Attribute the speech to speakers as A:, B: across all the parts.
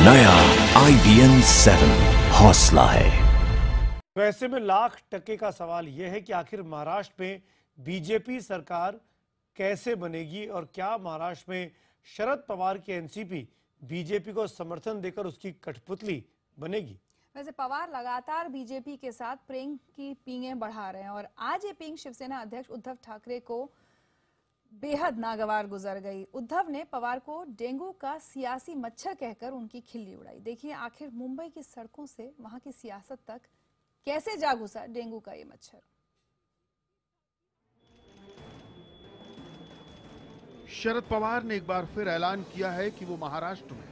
A: नया IBN 7 हौसला है।
B: वैसे में लाख टके का सवाल यह है कि आखिर महाराष्ट्र में बीजेपी सरकार कैसे बनेगी और क्या महाराष्ट्र में शरद पवार की एनसीपी बीजेपी को समर्थन देकर उसकी कठपुतली बनेगी।
C: वैसे पवार लगातार बीजेपी के साथ प्रेम की पींगें बढ़ा रहे हैं और आज ये पींग शिवसेना अध्यक्ष उद्धव ठाकरे को बेहद नागवार गुजर गई। उद्धव ने पवार को डेंगू का सियासी मच्छर कहकर उनकी खिल्ली उड़ाई। देखिए आखिर मुंबई की सड़कों से वहां की सियासत तक कैसे जा घुसा डेंगू का ये मच्छर।
D: शरद पवार ने एक बार फिर ऐलान किया है कि वो महाराष्ट्र में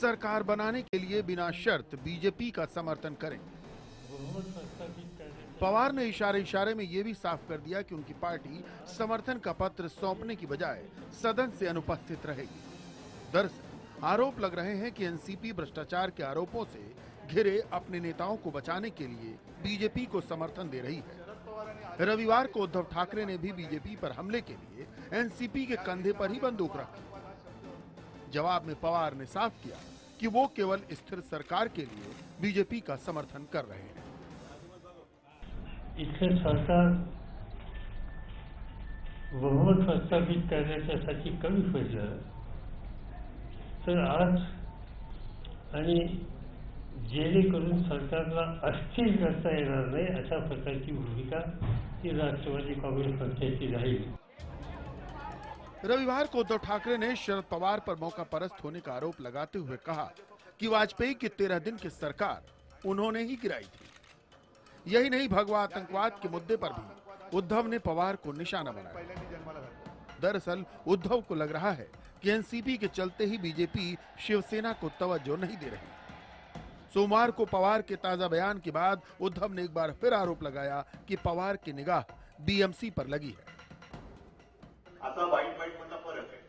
D: सरकार बनाने के लिए बिना शर्त बीजेपी का समर्थन करेंगे। पवार ने इशारे में ये भी साफ कर दिया कि उनकी पार्टी समर्थन का पत्र सौंपने की बजाय सदन से अनुपस्थित रहेगी। दरअसल आरोप लग रहे हैं कि एनसीपी भ्रष्टाचार के आरोपों से घिरे अपने नेताओं को बचाने के लिए बीजेपी को समर्थन दे रही है। रविवार को उद्धव ठाकरे ने भी बीजेपी पर हमले के लिए एनसीपी के कंधे पर ही बंदूक रखी। जवाब में पवार ने साफ किया कि वो केवल स्थिर सरकार के लिए बीजेपी का समर्थन कर रहे हैं।
E: स्थिर सरकार बहुमत प्रस्थापित करण्यासाठी कमी पडलं तर आज आणि जेणेकरून सरकारला अस्थिर करता येणार नाही अशा प्रकारची भूमिका ही राष्ट्रवादी काँग्रेस पक्षाची राहील।
D: रविवार को उद्धव ठाकरे ने शरद पवार पर मौका परस्त होने का आरोप लगाते हुए कहा कि वाजपेयी की 13 दिन की सरकार उन्होंने ही गिराई थी। यही नहीं, भगवा आतंकवाद के मुद्दे पर भी उद्धव ने पवार को निशाना बनाया। दरअसल उद्धव को लग रहा है कि एनसीपी के चलते ही बीजेपी शिवसेना को तवज्जो नहीं दे रही। सोमवार को पवार के ताजा बयान के बाद उद्धव ने एक बार फिर आरोप लगाया कि पवार की निगाह बीएमसी पर लगी है।
F: आता वाईट मधला फरक आहे।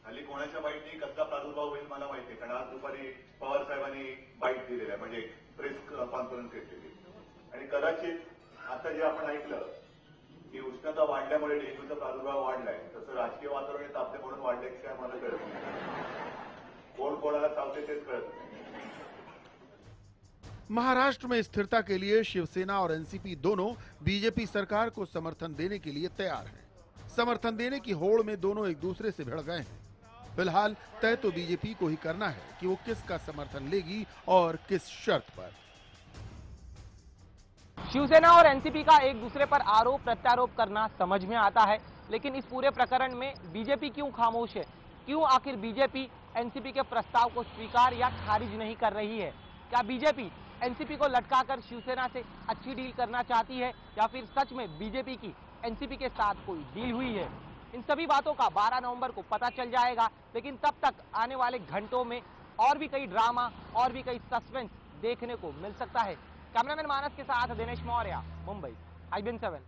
F: हल्ली कोणाच्या बाईटने कसला प्रादुर्भाव होईल मला माहिती आहे, कारण आज दुपारी पवार साहेबांनी बाईट दिलेली आहे, म्हणजे प्रेस कॉन्फरन्स घेतलेली आणि कदाचित आता जे आपण ऐकलं की उष्णता वाढल्यामुळे डेंग्यूचा प्रादुर्भाव वाढलाय, तसं राजकीय वातावरण तापले म्हणून वाढले की काय मला कळत नाही। कोण कोणाला चावते तेच कळत नाही।
D: महाराष्ट्र में स्थिरता के लिए शिवसेना और एनसीपी दोनों बीजेपी सरकार को समर्थन देने के लिए तैयार हैं। समर्थन देने की होड़ में दोनों एक दूसरे से भिड़ गए हैं। फिलहाल तय तो बीजेपी को ही करना है कि वो किसका समर्थन लेगी और किस शर्त पर।
G: शिवसेना और एनसीपी का एक दूसरे पर आरोप प्रत्यारोप करना समझ में आता है, लेकिन इस पूरे प्रकरण में बीजेपी क्यों खामोश है? क्यों आखिर बीजेपी एनसीपी के प्रस्ताव को स्वीकार या खारिज नहीं कर रही है? क्या बीजेपी एनसीपी को लटकाकर शिवसेना से अच्छी डील करना चाहती है या फिर सच में बीजेपी की एनसीपी के साथ कोई डील हुई है? इन सभी बातों का 12 नवंबर को पता चल जाएगा, लेकिन तब तक आने वाले घंटों में और भी कई ड्रामा और भी कई सस्पेंस देखने को मिल सकता है। कैमरामैन मानस के साथ दिनेश मौर्य, मुंबई, IBN 7।